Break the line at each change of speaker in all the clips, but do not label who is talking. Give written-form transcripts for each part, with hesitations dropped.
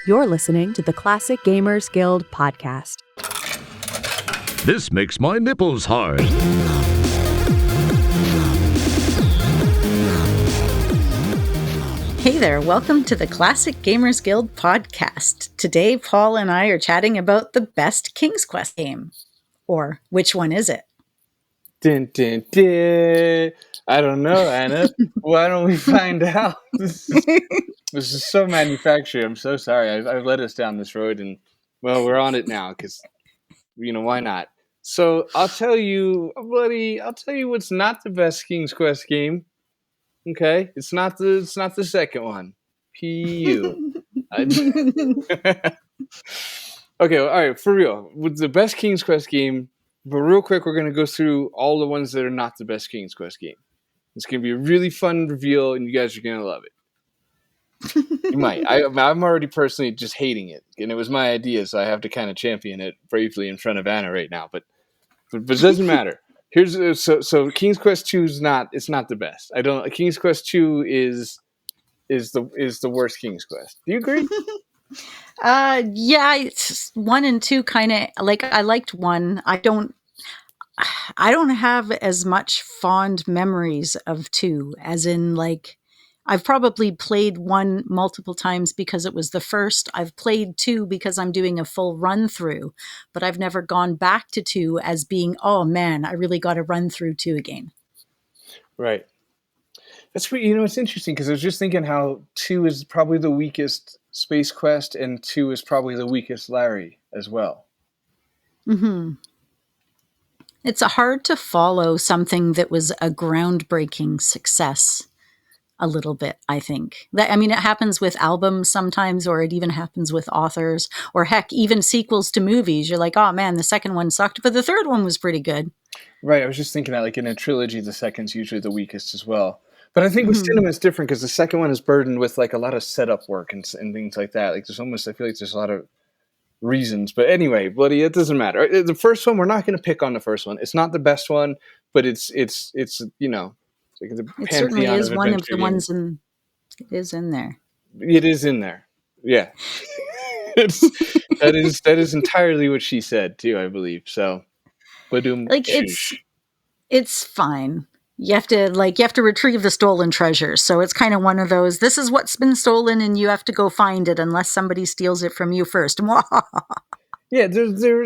You're listening to the Classic Gamers Guild podcast.
This makes my nipples hard.
Hey there, welcome to the Classic Gamers Guild podcast. Today, Paul and I are chatting about the best King's Quest game. Or, which one is it?
Dun, dun, dun. I don't know, Anna. Why don't we find out? This is so manufactured. I'm so sorry. I've led us down this road, and, well, we're on it now, because, why not? So, I'll tell you, buddy, what's not the best King's Quest game. Okay? It's not the second one. pee-youuu. Okay, all right, for real. With the best King's Quest game, but real quick, we're going to go through all the ones that are not the best King's Quest game. It's going to be a really fun reveal, and you guys are going to love it. You might. I'm already personally just hating it, and it was my idea, so I have to kind of champion it bravely in front of Anna right now. But it doesn't matter. So King's Quest 2 is not the best. King's Quest 2 is the worst King's Quest. Do you agree?
Yeah, it's 1 and 2 kind of like I liked 1. I don't have as much fond memories of 2 as in like I've probably played 1 multiple times because it was the first. I've played 2 because I'm doing a full run through, but I've never gone back to 2 as being, oh man, I really got to run through 2 again.
Right. That's what, it's interesting because I was just thinking how 2 is probably the weakest Space Quest and 2 is probably the weakest Larry as well.
Mm-hmm. It's hard to follow something that was a groundbreaking success a little bit, I think. It happens with albums sometimes, or it even happens with authors, or heck, even sequels to movies. You're like, oh man, the second one sucked, but the third one was pretty good.
Right, I was just thinking that like in a trilogy, the second's usually the weakest as well. But I think with cinema it's different because the second one is burdened with like a lot of setup work and things like that. Like I feel like there's a lot of reasons. But anyway, bloody, it doesn't matter. The first one, we're not going to pick on the first one. It's not the best one, but it's like the
it certainly is one of the ones it is in there.
It is in there. Yeah. that is entirely what she said too, I believe. So,
like it's fine. You have to retrieve the stolen treasure. So it's kind of one of those, this is what's been stolen and you have to go find it unless somebody steals it from you first.
Yeah, they're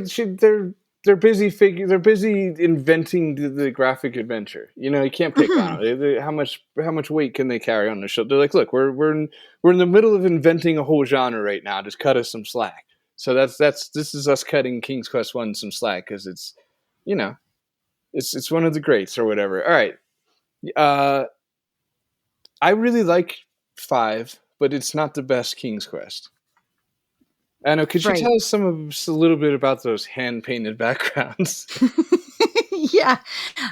busy they're busy inventing the graphic adventure. You can't pick on it. How much weight can they carry on their shoulder? They're like, look, we're in the middle of inventing a whole genre right now. Just cut us some slack. So this is us cutting King's Quest 1 some slack because it's it's one of the greats or whatever. All right. I really like 5, but it's not the best King's Quest. Anna, could you tell us a little bit about those hand-painted backgrounds?
Yeah,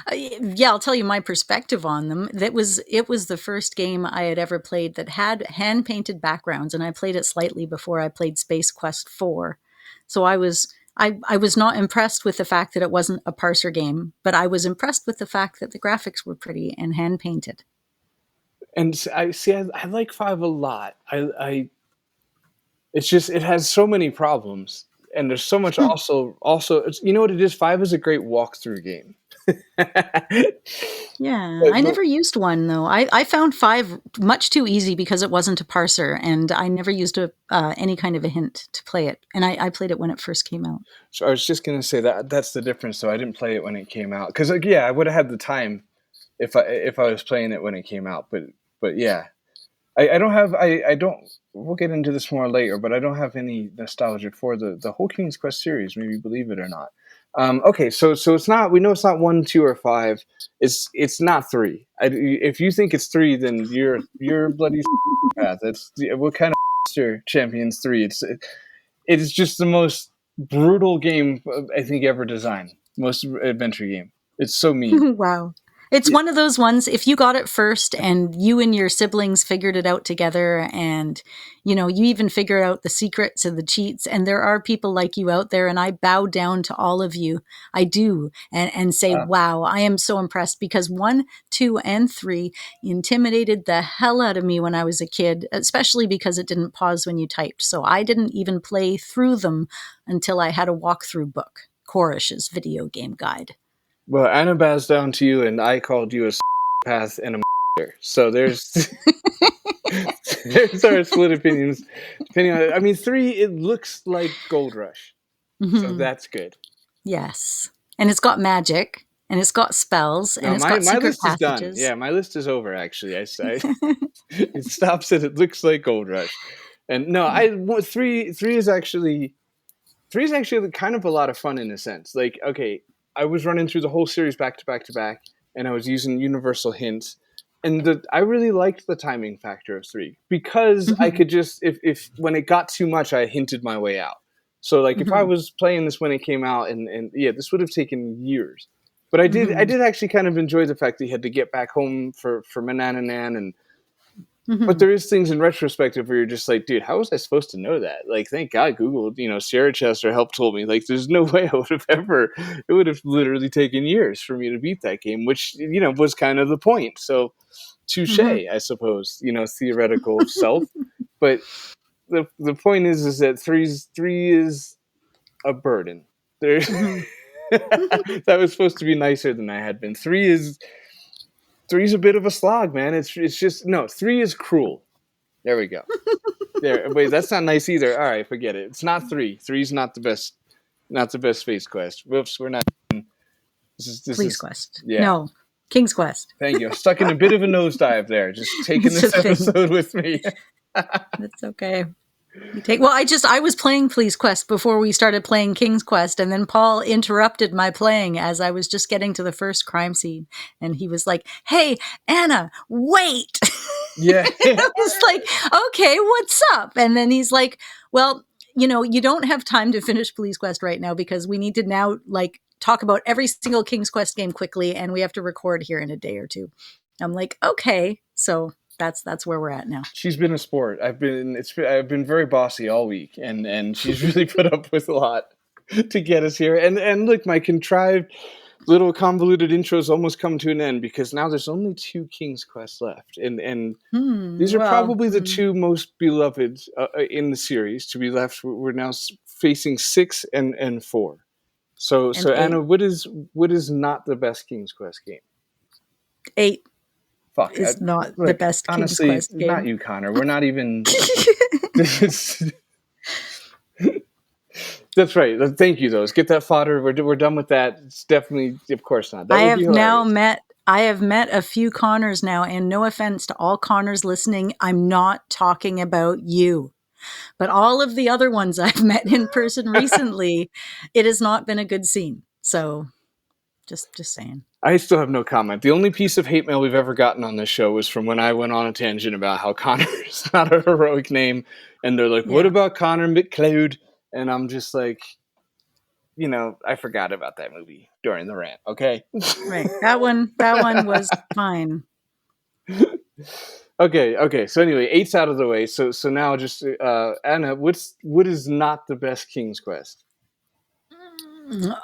I'll tell you my perspective on them. It was the first game I had ever played that had hand-painted backgrounds, and I played it slightly before I played Space Quest 4. So I was not impressed with the fact that it wasn't a parser game, but I was impressed with the fact that the graphics were pretty and hand-painted.
And I like 5 a lot. It's just, it has so many problems, and there's so much also, you know what it is? 5 is a great walkthrough game.
Yeah, I never used 1 though. I found 5 much too easy because it wasn't a parser, and I never used any kind of a hint to play it. And I played it when it first came out.
So I was just gonna say that's the difference. So I didn't play it when it came out because I would have had the time if I was playing it when it came out. But yeah, I don't. We'll get into this more later, but I don't have any nostalgia for the whole King's Quest series. Maybe believe it or not. Okay, so it's not. We know it's not 1, 2, or 5. It's not 3. If you think it's 3, then you're bloody. That's what kind of champions 3. It is just the most brutal game I think ever designed. Most adventure game. It's so mean.
Wow. It's one of those ones, if you got it first and you and your siblings figured it out together and, you even figure out the secrets and the cheats, and there are people like you out there, and I bow down to all of you. I do. And say, wow, I am so impressed, because 1, 2, and 3 intimidated the hell out of me when I was a kid, especially because it didn't pause when you typed. So I didn't even play through them until I had a walkthrough book, Korish's video game guide.
Well, Anna bows down to you, and I called you a path and a so there's there's our split opinions. Depending on, I mean, 3, it looks like Gold Rush, so that's good.
Yes, and it's got magic, and it's got spells, and
No,
it's got
my
secret
list
passages.
is done. Yeah, my list is over. Actually, it stops at it looks like Gold Rush, and no, 3 is actually kind of a lot of fun in a sense. Like, okay, I was running through the whole series back to back to back, and I was using universal hints, and I really liked the timing factor of 3 because I could just if when it got too much, I hinted my way out. So like if I was playing this when it came out, and yeah, this would have taken years. But I did actually kind of enjoy the fact that you had to get back home for Manananan, and but there is things in retrospective where you're just like, dude, how was I supposed to know that? Like, thank God Google, Sierra Chester help told me. Like, there's no way I would have it would have literally taken years for me to beat that game, which, was kind of the point. So, touche, I suppose, theoretical self. But the point is that 3 is a burden. There, that was supposed to be nicer than I had been. 3 is a bit of a slog, man. It's just, no, 3 is cruel. There we go. There, wait, that's not nice either. All right, forget it. It's not 3. 3's not the best Space Quest. Whoops, we're not. This
Please Quest.
Yeah.
No, King's Quest.
Thank you. I'm stuck in a bit of a nosedive there. Just taking this episode with me.
That's okay. I was playing Please Quest before we started playing King's Quest, and then Paul interrupted my playing as I was just getting to the first crime scene, and he was like, "Hey, Anna, wait!"
Yeah.
I was like, "Okay, what's up?" And then he's like, "Well, you don't have time to finish Please Quest right now because we need to now talk about every single King's Quest game quickly, and we have to record here in a day or two." I'm like, "Okay," so. That's where we're at now.
She's been a sport. I've been very bossy all week, and she's really put up with a lot to get us here. And look, my contrived little convoluted intros almost come to an end because now there's only 2 King's Quest left, and these are probably the 2 most beloved in the series to be left. We're now facing 6 and 4. So 8. Anna, what is not the best King's Quest game?
8.
Fuck,
is not the best
honestly,
King's Quest game.
Not you, Connor. We're not even. That's right. Thank you, though. Let's get that fodder. We're done with that. It's definitely, of course not.
I have met a few Connors now, and no offense to all Connors listening, I'm not talking about you. But all of the other ones I've met in person recently, it has not been a good scene. So, just saying.
I still have no comment. The only piece of hate mail we've ever gotten on this show was from when I went on a tangent about how Connor is not a heroic name. And they're like, what about Connor McCloud? And I'm just like, I forgot about that movie during the rant. Okay.
Right. That one was fine.
Okay. So anyway, 8's out of the way. So now just, Anna, what is not the best King's Quest?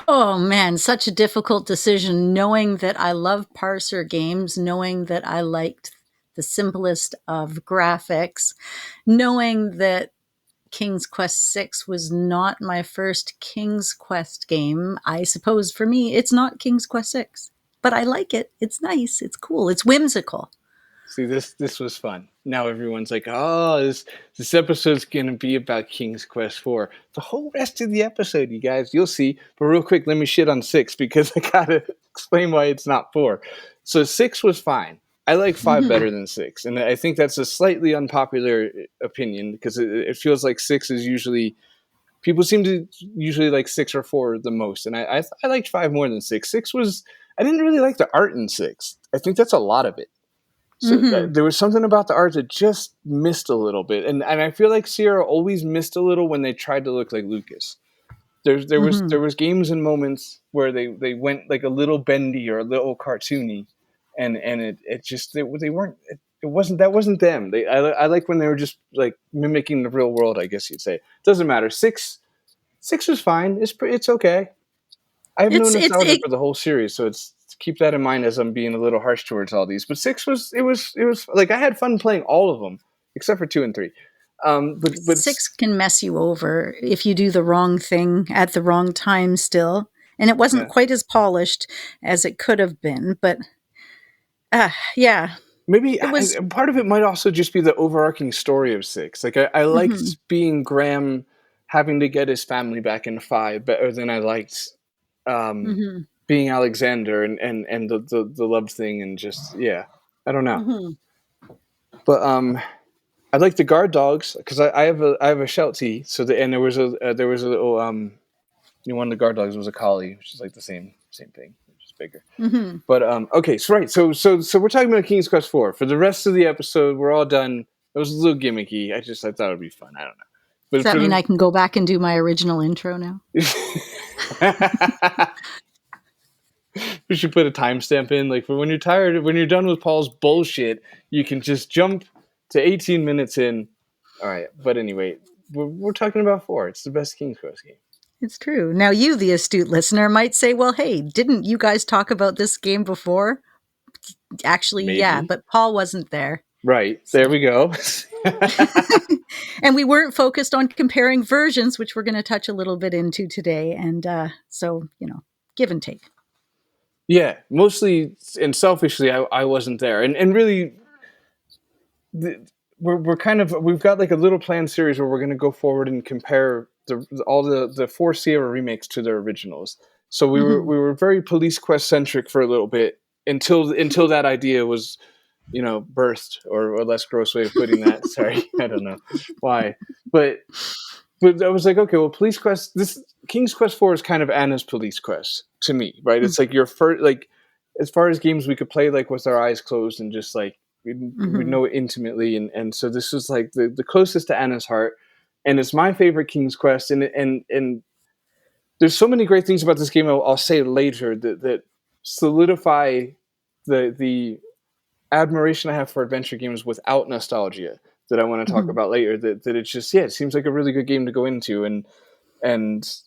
Oh man, such a difficult decision, knowing that I love parser games, knowing that I liked the simplest of graphics, knowing that King's Quest VI was not my first King's Quest game. I suppose for me, it's not King's Quest VI, but I like it. It's nice. It's cool. It's whimsical.
See, this was fun. Now everyone's like, oh, this episode's going to be about King's Quest IV. The whole rest of the episode, you guys, you'll see. But real quick, let me shit on 6 because I got to explain why it's not 4. So 6 was fine. I like 5 better than 6. And I think that's a slightly unpopular opinion because it feels like 6 is usually... People seem to usually like 6 or 4 the most. And I liked 5 more than 6. 6 was... I didn't really like the art in 6. I think that's a lot of it. So there was something about the art that just missed a little bit. And I feel like Sierra always missed a little when they tried to look like Lucas. There was games and moments where they went like a little bendy or a little cartoony. and it just they weren't. It wasn't them. I like when they were just like mimicking the real world. I guess you'd say. Doesn't matter. Six was fine. It's okay. I have no nostalgia for the whole series, so it's keep that in mind as I'm being a little harsh towards all these. But six was like I had fun playing all of them except for 2 and 3. But
six can mess you over if you do the wrong thing at the wrong time still. And it wasn't quite as polished as it could have been, but yeah.
Maybe part of it might also just be the overarching story of 6. Like I liked being Graham having to get his family back in 5 better than I liked being Alexander and the love thing and just I don't know. But I like the guard dogs because I have a Sheltie. So there was a little one of the guard dogs was a collie, which is like the same thing, just bigger. But okay, so we're talking about King's Quest 4. For the rest of the episode, we're all done. It was a little gimmicky. I thought it would be fun. I don't know. But
does that mean I can go back and do my original intro now?
We should put a timestamp in, like for when you're done with Paul's bullshit, you can just jump to 18 minutes in. All right, but anyway, we're talking about 4. It's the best King's Quest game.
It's true. Now you, the astute listener, might say, well, hey, didn't you guys talk about this game before? Actually,
Maybe.
Yeah, but Paul wasn't there.
Right. There we go.
And we weren't focused on comparing versions, which we're going to touch a little bit into today. And so, give and take.
Yeah, mostly and selfishly, I wasn't there. And really, we've got like a little planned series where we're going to go forward and compare all the 4 Sierra remakes to their originals. So we were very Police Quest centric for a little bit until that idea was, birthed, or a less gross way of putting that. Sorry, I don't know why, but I was like, okay, well, Police Quest, this King's Quest 4 is kind of Anna's Police Quest to me, right? It's like your first, like, as far as games we could play like with our eyes closed and just like we know it intimately, and so this was like the closest to Anna's heart, and it's my favorite King's Quest, and there's so many great things about this game. I'll say later that solidify the admiration I have for adventure games without nostalgia that I want to talk about later. That it's just it seems like a really good game to go into, and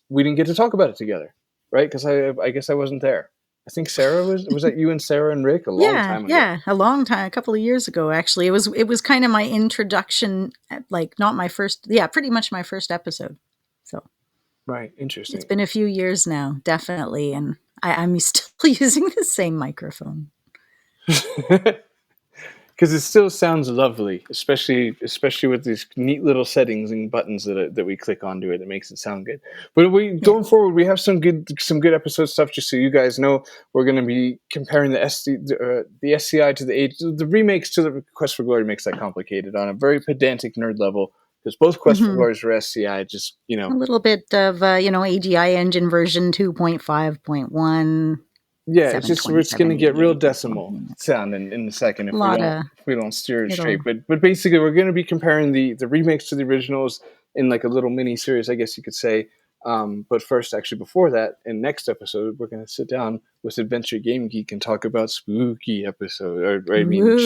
we didn't get to talk about it together, right? Because I guess I wasn't there. I think Sarah was that you and Sarah and Rick a long time ago?
Yeah, a long time, a couple of years ago actually. It was kind of my introduction, like not my first, pretty much my first episode. So
right, interesting.
It's been a few years now, definitely, and I'm still using the same microphone.
Because it still sounds lovely, especially with these neat little settings and buttons that we click onto it. It makes it sound good. But going forward, we have some good episode stuff. Just so you guys know, we're going to be comparing the SCI to the remakes to the Quest for Glory. Makes that complicated on a very pedantic nerd level, because both Quest for Glories are SCI. Just a
little bit of AGI engine version 2.5.1.
Yeah, it's going to get real decimal sounding in a second if we don't steer it straight. But basically, we're going to be comparing the remakes to the originals in like a little mini series, I guess you could say. But first, actually, before that, in next episode, we're going to sit down with Adventure Game Geek and talk about spooky episodes,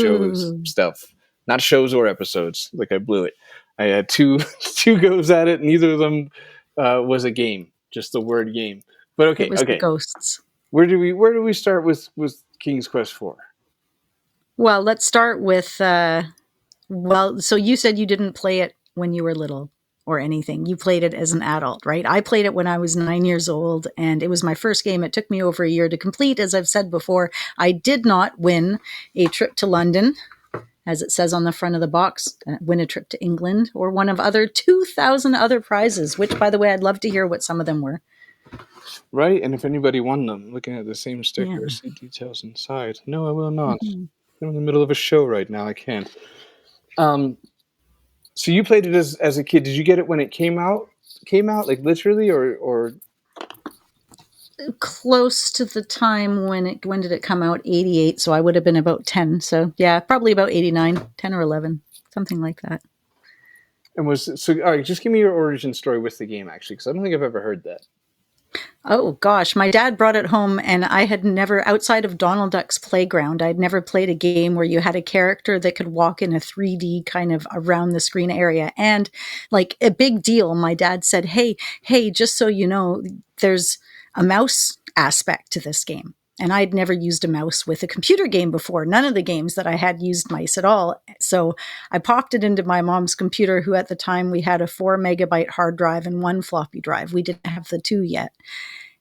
shows stuff, not shows or episodes. Like I blew it. I had two goes at it. Neither of them was a game, just the word game. But okay,
it was the ghosts.
Where do we start with King's Quest 4?
Well, let's start with so you said you didn't play it when you were little or anything. You played it as an adult, right? I played it when I was 9 years old, and it was my first game. It took me over a year to complete. As I've said before, I did not win a trip to London, as it says on the front of the box, win a trip to England, or one of other 2,000 other prizes, which, by the way, I'd love to hear what some of them were.
Right, and if anybody won them, looking at the same sticker, see details inside. No, I will not. I'm in the middle of a show right now. I can't. So you played it as a kid. Did you get it when it came out? Like literally, or
close to the time when did it come out? 88. So I would have been about 10. So yeah, probably about 89, 10 or 11, something like that.
And all right, just give me your origin story with the game, actually, because I don't think I've ever heard that.
Oh gosh, my dad brought it home, and I had never, outside of Donald Duck's Playground, I'd never played a game where you had a character that could walk in a 3D kind of around the screen area. And like a big deal, my dad said, hey, just so you know, there's a mouse aspect to this game. And I'd never used a mouse with a computer game before. None of the games that I had used mice at all. So I popped it into my mom's computer, who at the time we had a 4 megabyte hard drive and 1 floppy drive. We didn't have the 2 yet.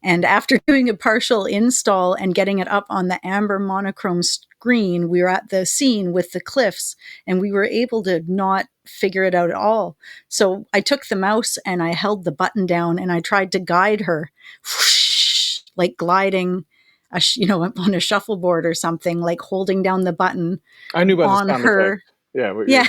And after doing a partial install and getting it up on the amber monochrome screen, we were at the scene with the cliffs, and we were able to not figure it out at all. So I took the mouse and I held the button down and I tried to guide her, whoosh, like gliding, on a shuffleboard or something, like holding down the button
I knew about the
on
sound
her.
effect. Yeah.
Yeah.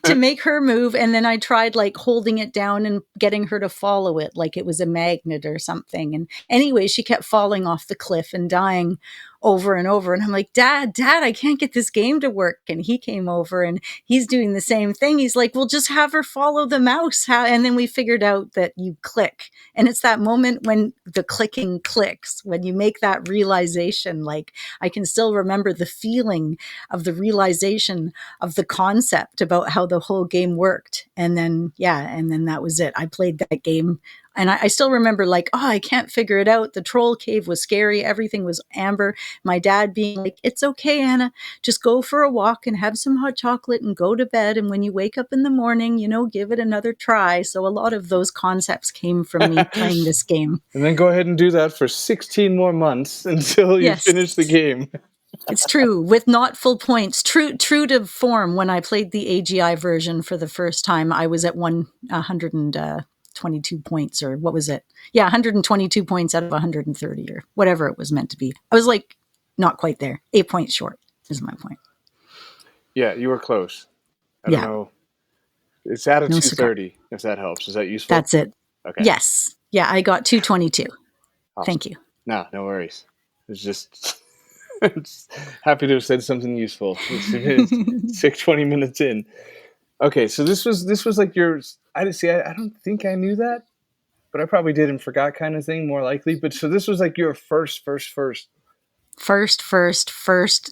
To make her move. And then I tried like holding it down and getting her to follow it like it was a magnet or something. And anyway, she kept falling off the cliff and dying over and over. And I'm like, Dad, I can't get this game to work. And he came over and he's doing the same thing. He's like, well, just have her follow the mouse. And then we figured out that you click. And it's that moment when the clicking clicks, when you make that realization. Like, I can still remember the feeling of the realization of the concept about how the whole game worked. And then that was it. I played that game. And I still remember like, I can't figure it out. The troll cave was scary. Everything was amber. My dad being like, it's okay, Anna, just go for a walk and have some hot chocolate and go to bed. And when you wake up in the morning, give it another try. So a lot of those concepts came from me playing this game.
And then go ahead and do that for 16 more months until you finish the game.
It's true, with not full points. True to form, when I played the AGI version for the first time, I was at 122 points, or what was it? Yeah, 122 points out of 130, or whatever it was meant to be. I was like, not quite there. 8 points short is my point.
Yeah, you were close. I don't know. It's out of 230, if that helps. Is that useful?
That's it.
Okay.
Yes. Yeah, I got 222.
Awesome.
Thank you.
No worries. It's just... happy to have said something useful. It's 20 minutes in. Okay, so this was like your... I don't think I knew that, but I probably did and forgot kind of thing, more likely. But so this was like your first.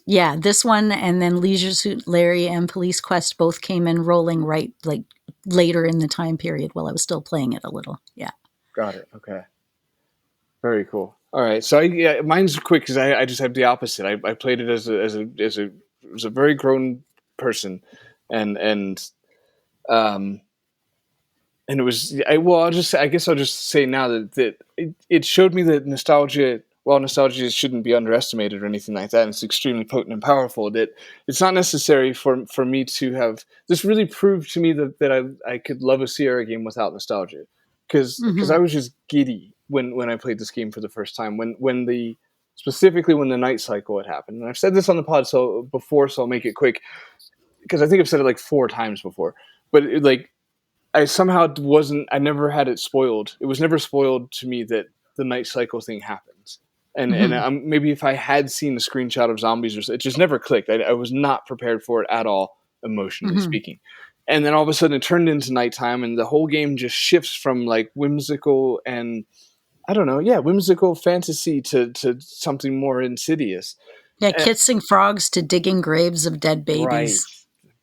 Yeah, this one, and then Leisure Suit Larry and Police Quest both came in rolling right like later in the time period while I was still playing it a little. Yeah.
Got it. Okay. Very cool. All right, so mine's quick because I just have the opposite. I played it as a very grown person, and it was I guess I'll just say now that it showed me that nostalgia. While nostalgia shouldn't be underestimated or anything like that, and it's extremely potent and powerful, that it's not necessary for me to have. This really proved to me that I could love a Sierra game without nostalgia, because I was just giddy when I played this game for the first time, specifically when the night cycle had happened. And I've said this on the pod before, so I'll make it quick, because I think I've said it like 4 times before. But I somehow I never had it spoiled. It was never spoiled to me that the night cycle thing happens. And maybe if I had seen the screenshot of zombies, it just never clicked. I was not prepared for it at all, emotionally speaking. And then all of a sudden it turned into nighttime, and the whole game just shifts from like whimsical and whimsical fantasy to something more insidious.
Yeah, kissing frogs to digging graves of dead babies.
Right.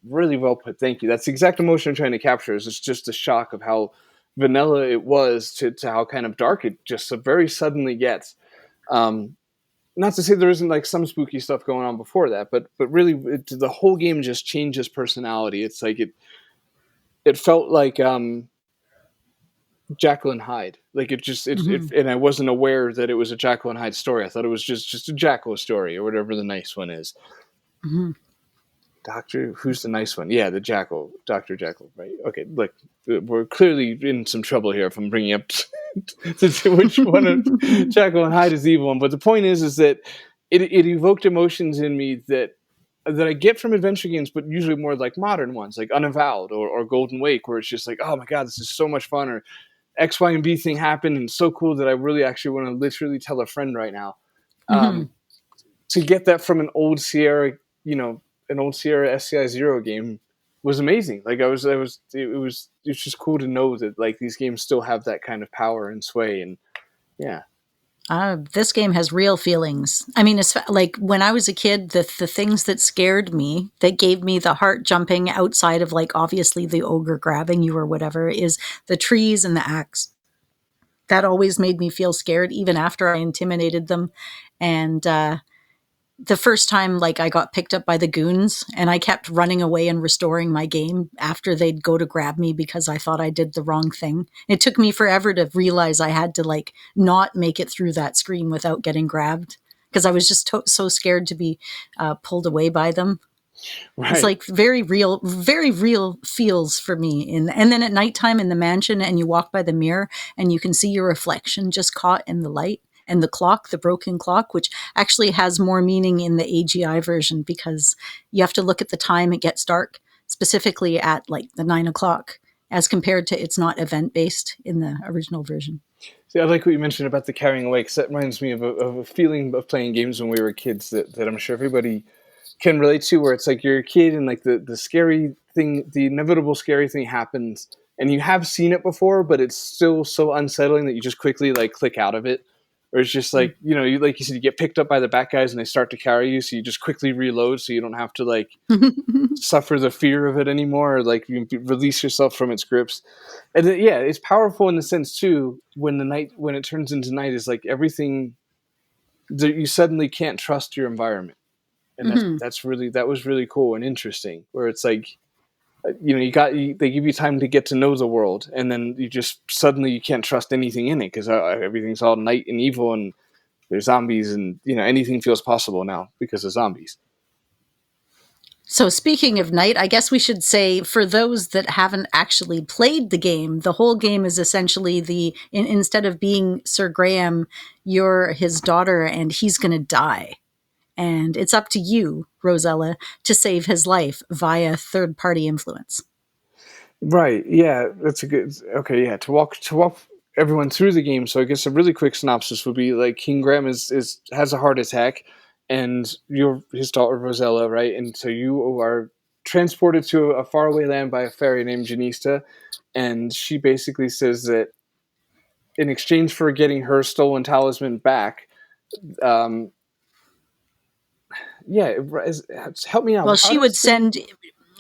Really well put. Thank you. That's the exact emotion I'm trying to capture. It's just the shock of how vanilla it was to how kind of dark it just very suddenly gets. Not to say there isn't like some spooky stuff going on before that, but really the whole game just changes personality. It's like it felt like Jekyll and Hyde. Like and I wasn't aware that it was a Jekyll and Hyde story. I thought it was just a Jekyll story, or whatever the nice one is. Doctor, who's the nice one? Yeah, the Jackal, Dr. Jekyll, right? Okay, look, we're clearly in some trouble here if I'm bringing up to which one of Jekyll and Hyde is the evil one. But the point is that it evoked emotions in me that I get from adventure games, but usually more like modern ones, like Unavowed or Golden Wake, where it's just like, oh my god, this is so much fun, or X, Y, and B thing happened and so cool that I really actually want to literally tell a friend right now. To get that from an old Sierra, an old Sierra SCI-0 game was amazing. Like it was just cool to know that like these games still have that kind of power and sway, and Yeah.
This game has real feelings. I mean, it's like when I was a kid, the things that scared me, that gave me the heart jumping outside of like obviously the ogre grabbing you or whatever, is the trees and the axe. That always made me feel scared, even after I intimidated them. And the first time, like, I got picked up by the goons and I kept running away and restoring my game after they'd go to grab me because I thought I did the wrong thing. It took me forever to realize I had to like not make it through that screen without getting grabbed because I was just so scared to be pulled away by them.
Right.
It's like very real feels for me. And then at nighttime in the mansion and you walk by the mirror and you can see your reflection just caught in the light. And the clock, the broken clock, which actually has more meaning in the AGI version because you have to look at the time it gets dark, specifically at like the 9 o'clock, as compared to it's not event-based in the original version.
See, I like what you mentioned about the carrying away, because that reminds me of a feeling of playing games when we were kids that I'm sure everybody can relate to, where it's like you're a kid and like the scary thing, the inevitable scary thing happens, and you have seen it before, but it's still so unsettling that you just quickly like click out of it. Or it's just like, you know, you, like you said, you get picked up by the bad guys and they start to carry you, so you just quickly reload so you don't have to like suffer the fear of it anymore, or like you release yourself from its grips. And yeah, it's powerful in the sense too, when it turns into night, is like everything that you suddenly can't trust your environment. And that was really cool and interesting, where it's like, you know, they give you time to get to know the world, and then you just suddenly you can't trust anything in it because everything's all night and evil, and there's zombies, and you know anything feels possible now because of zombies.
So speaking of night, I guess we should say for those that haven't actually played the game, the whole game is essentially instead of being Sir Graham, you're his daughter and he's going to die. And it's up to you, Rosella, to save his life via third-party influence.
Right. Yeah, that's a good. Okay. Yeah, to walk everyone through the game. So I guess a really quick synopsis would be like King Graham has a heart attack, and you're his daughter Rosella, right? And so you are transported to a faraway land by a fairy named Janista, and she basically says that in exchange for getting her stolen talisman back, yeah, help me out.
Well,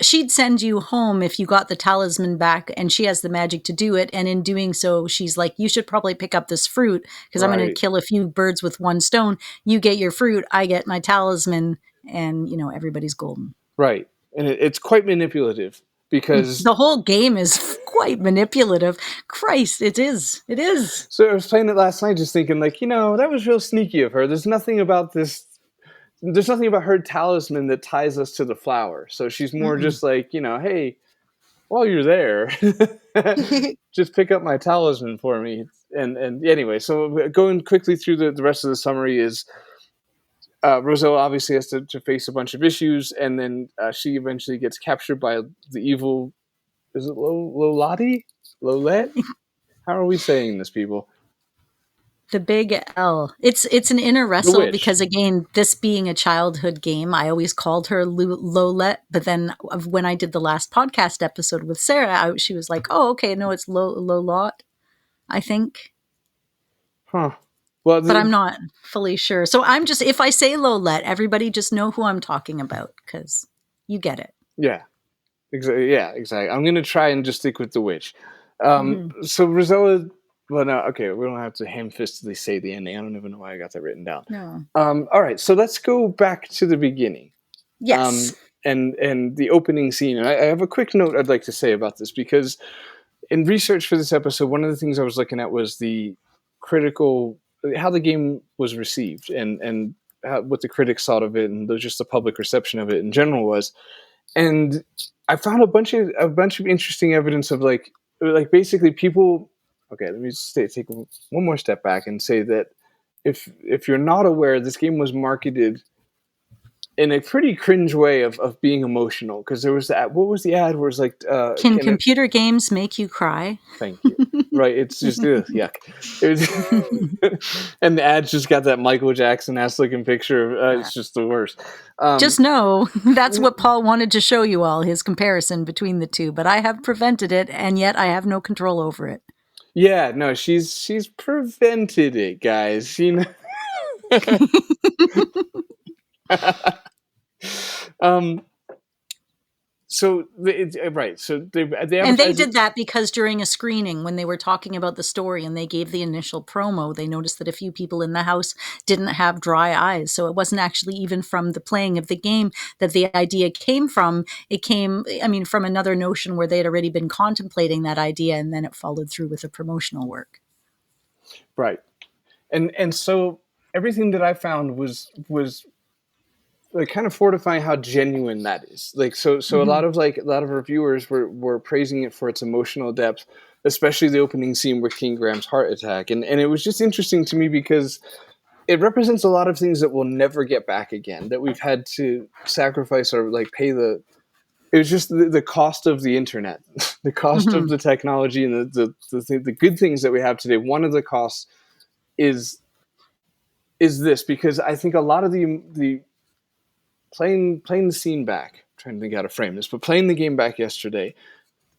she'd send you home if you got the talisman back, and she has the magic to do it. And in doing so, she's like, you should probably pick up this fruit because I'm going to kill a few birds with one stone. You get your fruit, I get my talisman, and, you know, everybody's golden.
Right. And it's quite manipulative because
the whole game is quite manipulative. Christ, it is. It is.
So I was playing it last night just thinking like, you know, that was real sneaky of her. There's nothing about her talisman that ties us to the flower. So she's more just like, you know, hey, while you're there, just pick up my talisman for me. And anyway, so going quickly through the rest of the summary is Rosella obviously has to face a bunch of issues, and then she eventually gets captured by the evil, is it Lolati? Lolette? How are we saying this, people?
The big L. It's an inner wrestle because, again, this being a childhood game, I always called her Lolette. But then when I did the last podcast episode with Sarah, she was like, oh, okay, no, it's Lolot, I think.
Huh. Well,
but I'm not fully sure. So if I say Lolette, everybody just know who I'm talking about because you get it.
Yeah. Exactly. Yeah, exactly. I'm going to try and just stick with the witch. So Rosella... Well, no, okay, we don't have to ham-fistedly say the ending. I don't even know why I got that written down.
No.
All right, so let's go back to the beginning.
Yes.
And the opening scene. And I have a quick note I'd like to say about this, because in research for this episode, one of the things I was looking at was how the game was received and what the critics thought of it, and just the public reception of it in general was. And I found a bunch of interesting evidence of like basically people... Okay, let me just take one more step back and say that if you're not aware, this game was marketed in a pretty cringe way of being emotional, because there was that. What was the ad where it's like,
can computer games make you cry?
Thank you. Right, it's just yuck. And the ad's just got that Michael Jackson-ass looking picture. It's just the worst.
Just know that's what Paul wanted to show you all, his comparison between the two. But I have prevented it, and yet I have no control over it.
Yeah, no, she's prevented it, guys. Um, right. So they
And they
advertise it.
did that because during a screening, when they were talking about the story and they gave the initial promo, they noticed that a few people in the house didn't have dry eyes. So it wasn't actually even from the playing of the game that the idea came from. It came, I mean, from another notion where they had already been contemplating that idea, and then it followed through with the promotional work.
Right. And so everything that I found was like kind of fortifying how genuine that is. Like so a
Mm-hmm.
lot of reviewers were praising it for its emotional depth, especially the opening scene with King Graham's heart attack. And it was just interesting to me because it represents a lot of things that we'll never get back again, that we've had to sacrifice or like pay the it was just the cost of the internet, the cost of
Mm-hmm.
the technology and the good things that we have today. One of the costs is this, because I think a lot of the playing the scene back. I'm trying to think how to frame this, but playing the game back yesterday,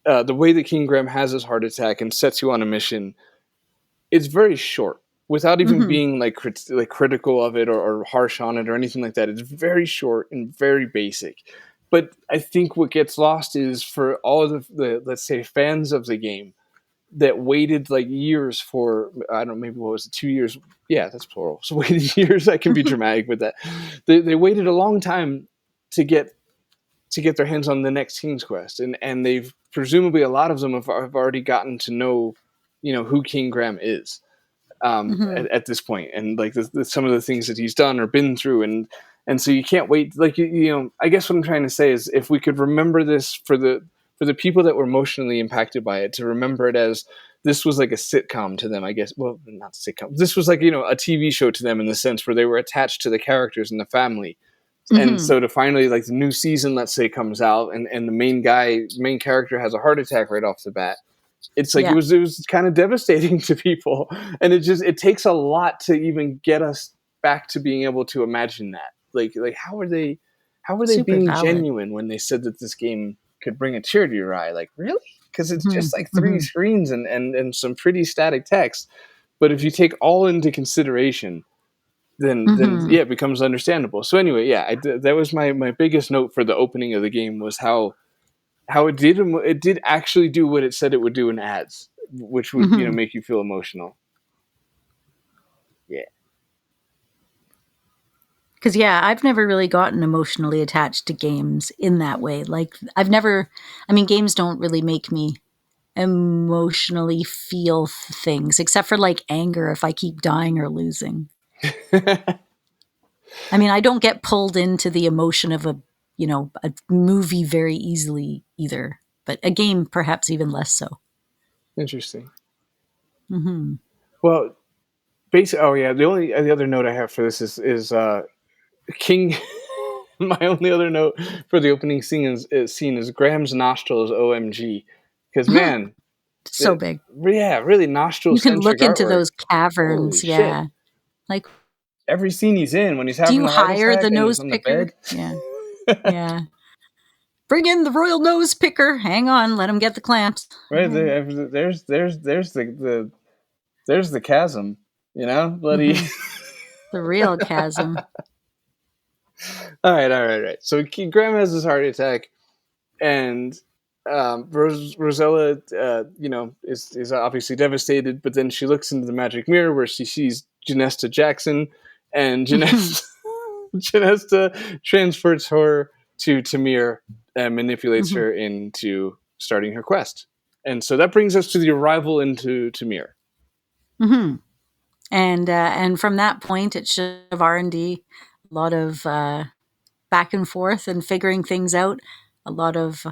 the way that King Graham has his heart attack and sets you on a mission, it's very short. Without even
Mm-hmm.
being like critical of it or harsh on it or anything like that, it's very short and very basic. But I think what gets lost is for all of the let's say fans of the game that waited like years for, I don't know, maybe what was it, 2 years? Yeah, that's plural. So waited years. I can be dramatic with that. They waited a long time to get their hands on the next King's Quest, and they've presumably a lot of them have already gotten to know, who King Graham is
Mm-hmm.
at this point, and like some of the things that he's done or been through, and so you can't wait. Like I guess what I'm trying to say is, if we could remember this for the people that were emotionally impacted by it, to remember it as this was like a sitcom to them, I guess. Well, not sitcom. This was like a TV show to them in the sense where they were attached to the characters and the family. And
Mm-hmm.
so to finally, like, the new season, let's say, comes out and the main character has a heart attack right off the bat, it's like
Yeah.
it was kind of devastating to people, and it takes a lot to even get us back to being able to imagine that. Like how are they
Super
being
valid.
genuine when they said that this game could bring a tear to your eye? Like, really? Because it's
Mm-hmm.
just like three
Mm-hmm.
screens and some pretty static text. But if you take all into consideration, then
Mm-hmm.
yeah, it becomes understandable. So anyway, yeah, that was my biggest note for the opening of the game, was how it did actually do what it said it would do in ads, which would
Mm-hmm.
make you feel emotional. Yeah.
Because, yeah, I've never really gotten emotionally attached to games in that way. Like, I mean, games don't really make me emotionally feel things, except for like anger if I keep dying or losing. I mean, I don't get pulled into the emotion of a movie very easily either, but a game perhaps even less so.
Interesting.
Mm-hmm.
Well, basically, oh yeah, the other note I have for this is King. My only other note for the opening scene is Graham's nostrils OMG, because man,
So big.
yeah, really nostril
You can
centric
look into
artwork.
those
Holy
caverns.
shit!
Yeah. Like,
Every scene he's in, when he's
do
having
you
a heart
hire
attack
the
and he's
nose
on the
picker?
bed.
Yeah. Yeah. Bring in the royal nose picker. Hang on, let him get the clamps.
Right there, there's the chasm, bloody.
Mm-hmm. The real chasm.
All right. So Graham has this heart attack, and Rosella, is obviously devastated. But then she looks into the magic mirror where she sees Janesta Jackson, and
Mm-hmm.
Janesta transfers her to Tamir and manipulates
Mm-hmm.
her into starting her quest. And so that brings us to the arrival into Tamir.
Mm-hmm. And from that point, it's just of R&D, a lot of back and forth and figuring things out. A lot of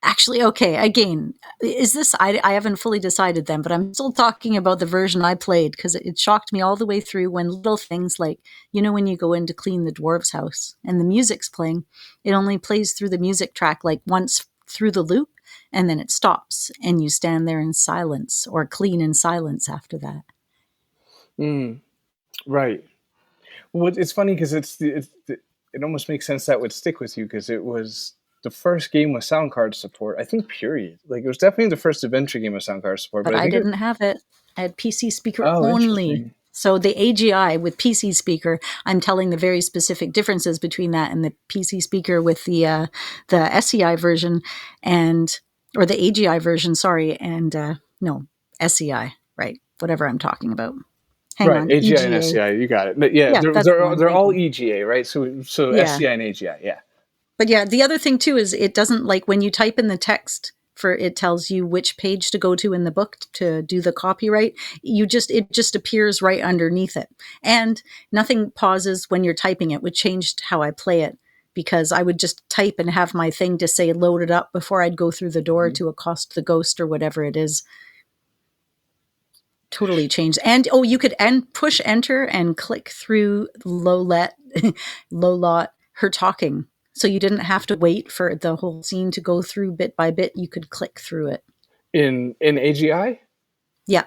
actually, okay, again, is this I haven't fully decided then, but I'm still talking about the version I played because it shocked me all the way through when little things like, when you go in to clean the dwarf's house and the music's playing, it only plays through the music track like once through the loop, and then it stops and you stand there in silence or clean in silence after that.
Mm, right. Well, it's funny because it almost makes sense that would stick with you, because it was the first game with sound card support. I think period. Like it was definitely the first adventure game with sound card support.
But
I
I
think
didn't have it. I had PC speaker
oh,
only.
interesting.
So the AGI with PC speaker, I'm telling the very specific differences between that and the PC speaker with the SCI version or the AGI version, sorry, and no, SCI, right? Whatever I'm talking about. Hang
Right,
on,
AGI and
EGA.
SCI, you got it. But yeah,
Yeah, that's the one.
they're
Thank
all
you.
EGA, right? So
Yeah.
SCI and AGI, yeah.
But yeah, the other thing too is it doesn't, like when you type in the text for, it tells you which page to go to in the book to do the copyright. It just appears right underneath it. And nothing pauses when you're typing it, which changed how I play it, because I would just type and have my thing to say load it up before I'd go through the door to accost the ghost or whatever it is. Totally changed. And you could push enter and click through Lolot her talking. So you didn't have to wait for the whole scene to go through bit by bit. You could click through it.
In AGI?
Yeah.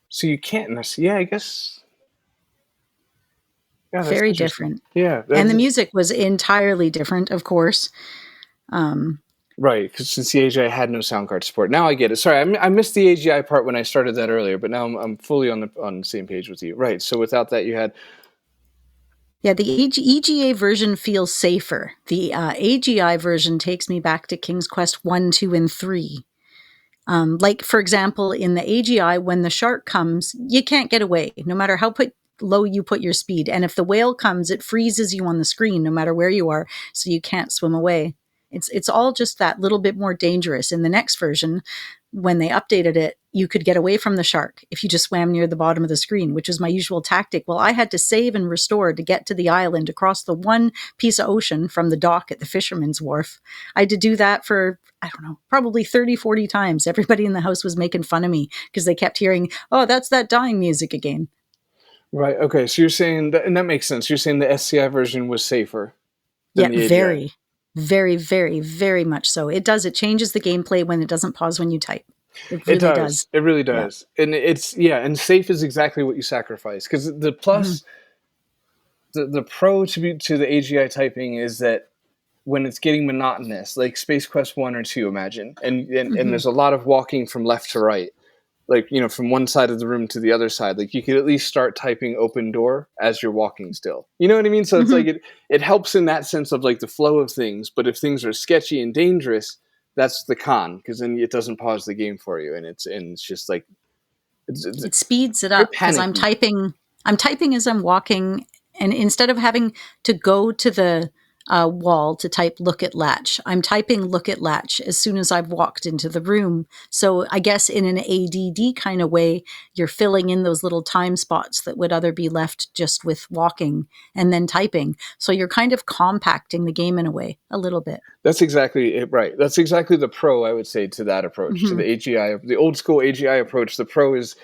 So you can't, yeah, I guess. Yeah, that's
Very
interesting.
different.
Yeah.
And the music was entirely different, of course.
Right, because since the AGI had no sound card support. Now I get it. Sorry, I missed the AGI part when I started that earlier, but now I'm fully on the same page with you. Right, so without that you had...
Yeah, the EGA version feels safer. The AGI version takes me back to King's Quest 1, 2, and 3. Like, for example, in the AGI, when the shark comes, you can't get away, no matter how low you put your speed. And if the whale comes, it freezes you on the screen, no matter where you are, so you can't swim away. It's all just that little bit more dangerous. In the next version, when they updated it, you could get away from the shark if you just swam near the bottom of the screen, which was my usual tactic. Well, I had to save and restore to get to the island across the one piece of ocean from the dock at the fisherman's wharf. I had to do that for, I don't know, probably 30, 40 times. Everybody in the house was making fun of me because they kept hearing, oh, that's that dying music again.
Right, okay, so you're saying, and that makes sense, you're saying the SCI version was safer than the AGI.
Very, very, very, very much so. It changes the gameplay when it doesn't pause when you type. It really does.
It really does. Yeah. And and safe is exactly what you sacrifice. Because the plus, the pro to the AGI typing is that when it's getting monotonous, like Space Quest 1 or 2, imagine, and there's a lot of walking from left to right, like, from one side of the room to the other side, like you could at least start typing open door as you're walking still. You know what I mean? So it's like it helps in that sense of like the flow of things, but if things are sketchy and dangerous, that's the con, because then it doesn't pause the game for you, and it's just like
it speeds it up because I'm typing as I'm walking, and instead of having to go to the wall to type look at latch, I'm typing look at latch as soon as I've walked into the room. So I guess in an ADD kind of way, you're filling in those little time spots that would other be left just with walking and then typing. So you're kind of compacting the game in a way, a little bit.
That's exactly it, right. That's exactly the pro, I would say, to that approach, to the AGI, the old school AGI approach. The pro is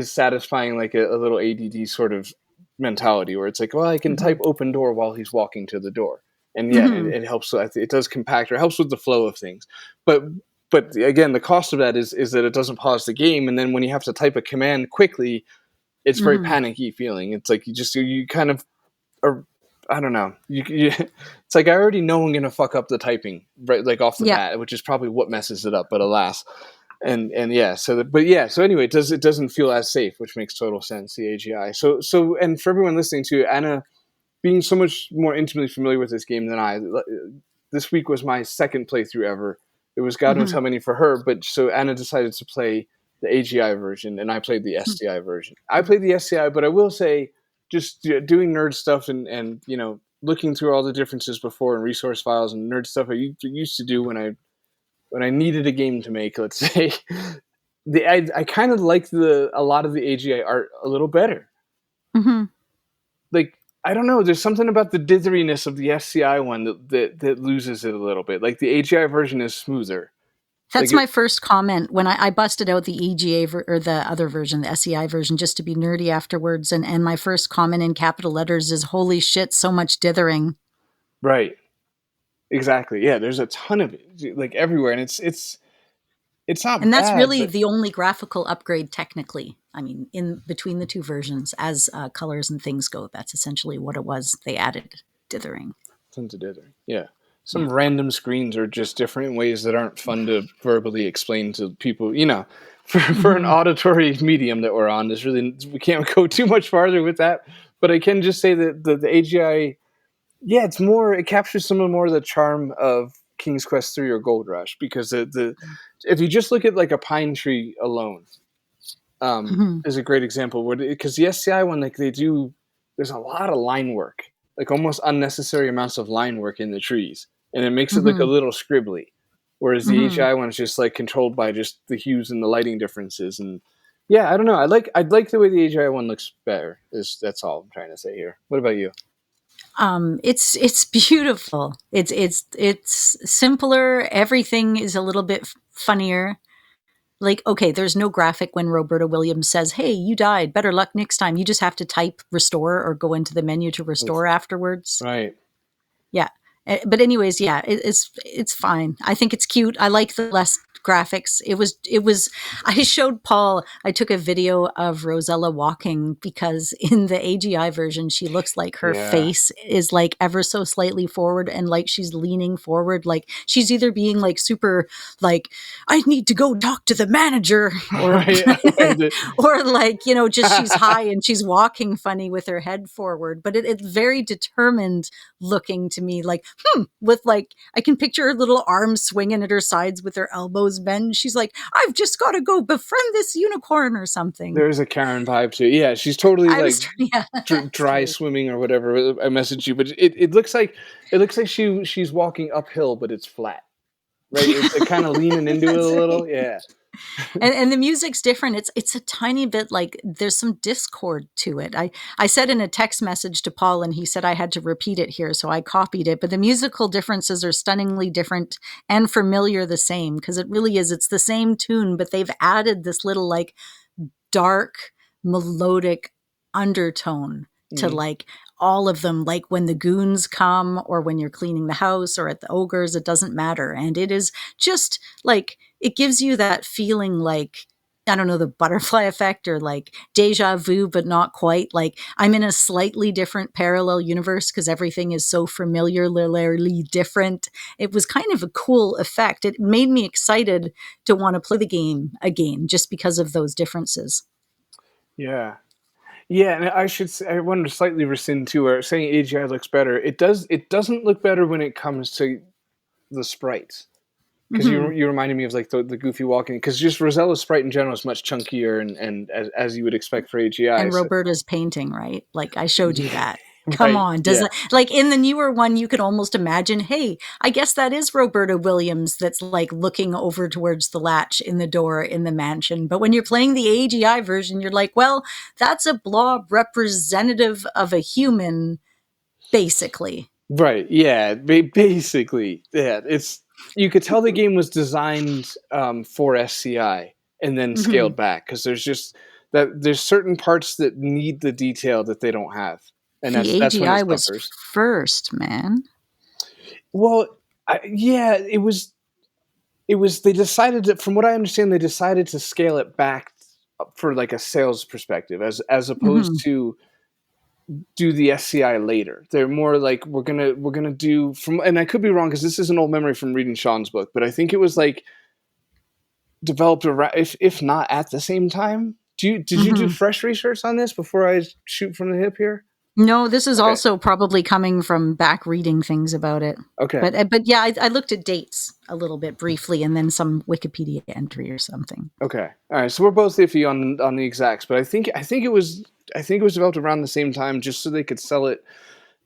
satisfying like a little ADD sort of mentality where it's like, well, I can type open door while he's walking to the door. And it helps. It does compact, or helps with the flow of things. But again, the cost of that is that it doesn't pause the game. And then when you have to type a command quickly, it's very panicky feeling. It's like you kind of are, I don't know. It's like I already know I'm going to fuck up the typing right, like off the bat, which is probably what messes it up. But alas, and yeah. So anyway, it doesn't feel as safe, which makes total sense. The AGI. So and for everyone listening to Anna, being so much more intimately familiar with this game than I, this week was my second playthrough ever. It was God knows how many for her, but so Anna decided to play the AGI version, and I played the SCI version. I played the SCI, but I will say, just doing nerd stuff and looking through all the differences before and resource files and nerd stuff I used to do when I needed a game to make, let's say, I kind of liked a lot of the AGI art a little better. Like, I don't know. There's something about the ditheriness of the SCI one that loses it a little bit. Like the AGI version is smoother.
That's my first comment when I busted out the EGA or the other version, the SCI version, just to be nerdy afterwards. And my first comment in capital letters is, holy shit, so much dithering.
Right. Exactly. Yeah, there's a ton of it, like everywhere. And it's not bad.
And that's really the only graphical upgrade technically. I mean, in between the two versions, as colors and things go, that's essentially what it was. They added dithering.
Tons of dithering. Yeah. some random screens are just different in ways that aren't fun to verbally explain to people. For an auditory medium that we're on, we can't go too much farther with that. But I can just say that the AGI, yeah, it captures some more of the charm of King's Quest 3 or Gold Rush, because if you just look at like a pine tree alone, is a great example, because the SCI one, like there's a lot of line work, like almost unnecessary amounts of line work in the trees, and it makes it look a little scribbly. Whereas the AGI one is just like controlled by just the hues and the lighting differences, and yeah, I don't know. I like the way the AGI one looks better. That's all I'm trying to say here. What about you?
It's beautiful. It's simpler. Everything is a little bit funnier. Like, okay, there's no graphic when Roberta Williams says, "Hey, you died. Better luck next time." You just have to type restore or go into the menu to restore afterwards.
Right.
Yeah. But anyways, yeah, it's fine. I think it's cute. I like the less graphics. I showed Paul, I took a video of Rosella walking, because in the AGI version, she looks like her face is like ever so slightly forward, and like she's leaning forward. Like she's either being like super like, I need to go talk to the manager, or, or like, just she's high and she's walking funny with her head forward. But it's very determined looking to me, like, with like, I can picture her little arms swinging at her sides with her elbows bent. She's like, I've just got to go befriend this unicorn or something.
There's a Karen vibe to it. Yeah, she's totally dry swimming or whatever. I messaged you, but it looks like she's walking uphill, but it's flat, right? It's kind of leaning into it a little. Right. Yeah.
And the music's different. It's a tiny bit like there's some discord to it. I said in a text message to Paul, and he said I had to repeat it here, so I copied it. But the musical differences are stunningly different and familiar the same, because it really is. It's the same tune, but they've added this little like dark melodic undertone to like all of them, like when the goons come or when you're cleaning the house or at the ogres, it doesn't matter. And it is just like, it gives you that feeling like, I don't know, the butterfly effect or like deja vu, but not quite. Like I'm in a slightly different parallel universe because everything is so familiarly different. It was kind of a cool effect. It made me excited to want to play the game again just because of those differences.
Yeah. Yeah, and I wanted to slightly rescind too, where saying AGI looks better. It doesn't look better when it comes to the sprites. Because you reminded me of like the goofy walking, because just Rosella's sprite in general is much chunkier and as you would expect for AGI.
And Roberta's painting, right? Like I showed you that. Come on. Like in the newer one, you could almost imagine, hey, I guess that is Roberta Williams that's like looking over towards the latch in the door in the mansion. But when you're playing the AGI version, you're like, well, that's a blob representative of a human, basically.
Right. Yeah. Basically. Yeah. You could tell the game was designed for SCI and then scaled back, because there's certain parts that need the detail that they don't have. And that's when it
was first, man.
Well, it was. They decided to, from what I understand, they decided to scale it back for like a sales perspective, as opposed to do the SCI later. They're more like, we're gonna do from, and I could be wrong because this is an old memory from reading Sean's book, but I think it was like developed around, if not at the same time. Did you do fresh research on this before I shoot from the hip here?
No, this is also probably coming from back reading things about it.
Okay.
But yeah, I looked at dates a little bit briefly and then some Wikipedia entry or something.
Okay. All right. So we're both iffy on the exacts, but I think it was developed around the same time just so they could sell it.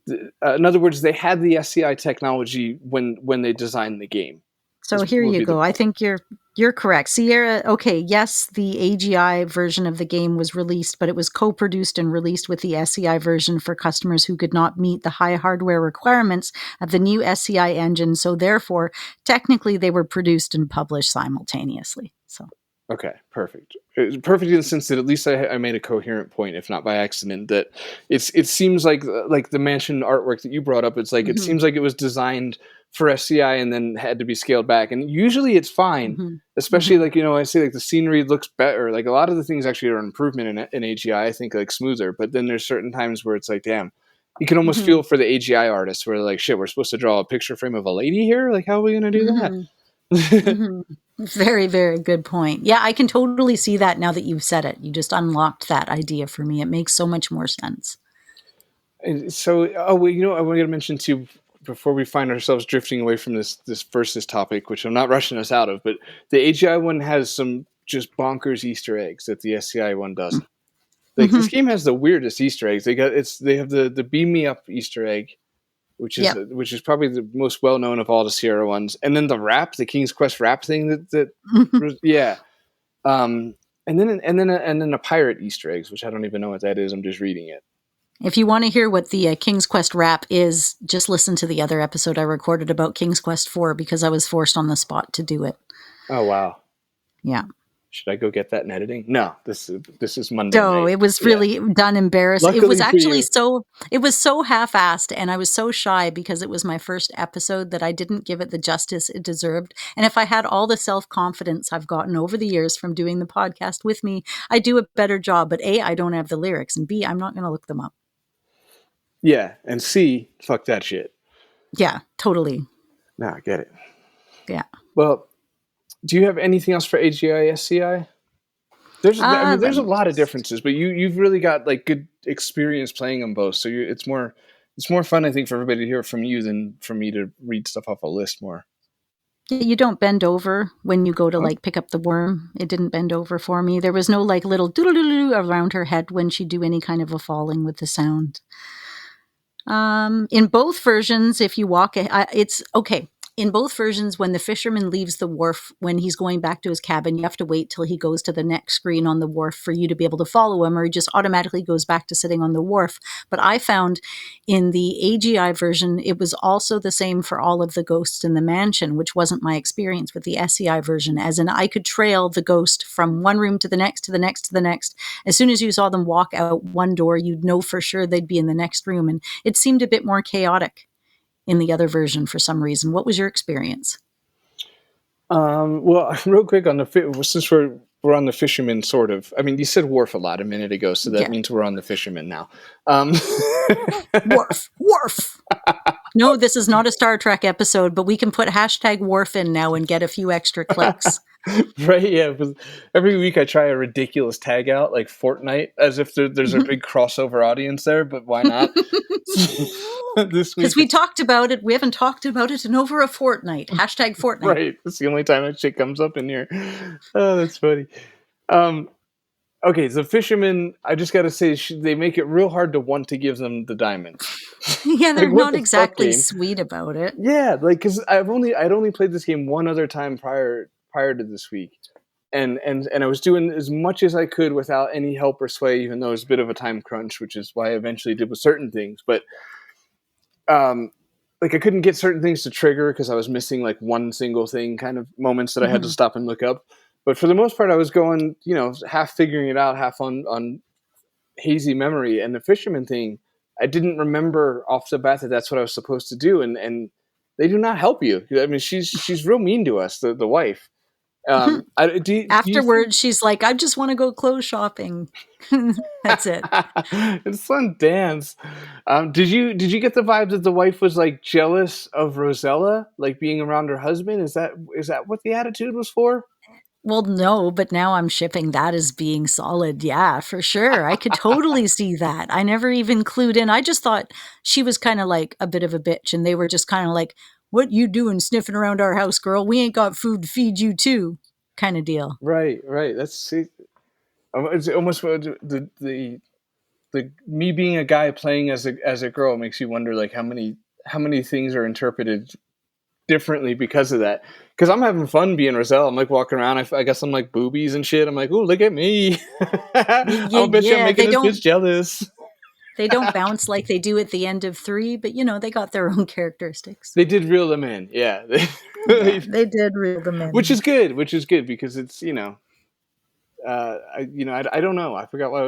In other words, they had the SCI technology when they designed the game.
So here you go. I think you're correct. Sierra, okay, yes, the AGI version of the game was released, but it was co-produced and released with the SCI version for customers who could not meet the high hardware requirements of the new SCI engine. So therefore, technically, they were produced and published simultaneously. So.
Okay, perfect. Perfect in the sense that at least I made a coherent point, if not by accident, that it seems like the mansion artwork that you brought up, it's like it seems like it was designed for SCI and then had to be scaled back. And usually it's fine, especially like, I say like the scenery looks better. Like a lot of the things actually are an improvement in AGI, I think, like smoother. But then there's certain times where it's like, damn, you can almost
Mhm.
feel for the AGI artists where they're like, shit, we're supposed to draw a picture frame of a lady here? Like, how are we going to do
Mhm.
that?
Mhm. Very, very good point. Yeah, I can totally see that now that you've said it. You just unlocked that idea for me. It makes so much more sense.
And so, oh, well, I want to mention too, before we find ourselves drifting away from this versus topic, which I'm not rushing us out of, but the AGI one has some just bonkers Easter eggs that the SCI one doesn't. Like this
Mhm.
game has the weirdest Easter eggs. They have the beam me up Easter egg,
Yep.
which is probably the most well known of all the Sierra ones, and then the King's Quest rap thing yeah, um, and then a pirate Easter eggs, which I don't even know what that is. I'm just reading it.
If you want to hear what the King's Quest rap is, just listen to the other episode I recorded about King's Quest 4 because I was forced on the spot to do it.
Oh wow.
Yeah.
Should I go get that in editing? No, this is Monday
So
night.
it was
Yeah.
really done embarrassing. It was
Luckily for
actually
you.
it was so half-assed, and I was so shy because it was my first episode that I didn't give it the justice it deserved. And if I had all the self-confidence I've gotten over the years from doing the podcast with me, I'd do a better job. But A, I don't have the lyrics, and B, I'm not going to look them up.
Yeah, and C, fuck that shit.
Yeah, totally.
No, I get it.
Yeah.
Well, do you have anything else for AGI SCI? There's a
Let me
lot of
just
differences, but you've really got like good experience playing them both. So it's more fun, I think, for everybody to hear from you than for me to read stuff off a list more.
You don't bend over when you go to
Huh?
like pick up the worm. It didn't bend over for me. There was no like little doodle around her head when she'd do any kind of a falling with the sound. In both versions, if you walk, it's okay. In both versions, when the fisherman leaves the wharf, when he's going back to his cabin, you have to wait till he goes to the next screen on the wharf for you to be able to follow him, or he just automatically goes back to sitting on the wharf. But I found in the AGI version, it was also the same for all of the ghosts in the mansion, which wasn't my experience with the SCI version, as in I could trail the ghost from one room to the next, to the next, to the next. As soon as you saw them walk out one door, you'd know for sure they'd be in the next room. And it seemed a bit more chaotic in the other version for some reason. What was your experience?
Well, real quick on since we're on the fisherman, sort of. I mean, you said wharf a lot a minute ago, so that
Yeah.
means we're on the fisherman now.
Wharf, wharf. No, this is not a Star Trek episode, but we can put hashtag wharf in now and get a few extra clicks.
Right? Yeah. Every week I try a ridiculous tag out like Fortnite, as if there's a big crossover audience there. But why not? This week,
Because we talked about it. We haven't talked about it in over a fortnight. Hashtag Fortnite.
right? It's the only time that shit comes up in here. Oh, that's funny. Um, okay, so fishermen, I just got to say, they make it real hard to want to give them the diamonds.
Yeah, they're
Like, what
not
the fuck,
exactly
game?
sweet about it.
Yeah, like because I'd only played this game one other time prior to this week, and I was doing as much as I could without any help or sway, even though it was a bit of a time crunch, which is why I eventually did with certain things. But like I couldn't get certain things to trigger because I was missing like one single thing, kind of moments that I had to stop and look up. But for the most part, I was going, half figuring it out, half on hazy memory. And the fisherman thing, I didn't remember off the bat that that's what I was supposed to do, and they do not help you. I mean, she's real mean to us, the wife. Do you think
Afterwards, she's like, I just want to go clothes shopping. That's it.
it's fun dance? Did you get the vibe that the wife was like jealous of Rosella, like being around her husband? Is that what the attitude was for?
Well, no, but now I'm shipping that as being solid. Yeah, for sure. I could totally see that. I never even clued in. I just thought she was kind of like a bit of a bitch, and they were just kind of like, what you doing sniffing around our house, girl? We ain't got food to feed you too, kind of deal.
Right. That's it's almost the me being a guy playing as a girl makes you wonder like how many things are interpreted differently because of that. Because I'm having fun being Roselle. I'm like walking around. I guess I'm like boobies and shit. I'm like, ooh, look at me. I'll bet you I'm making this bitch jealous.
They don't bounce like they do at the end of 3, but they got their own characteristics.
They did reel them in, yeah.
They did reel them in,
which is good because it's I don't know. I forgot why.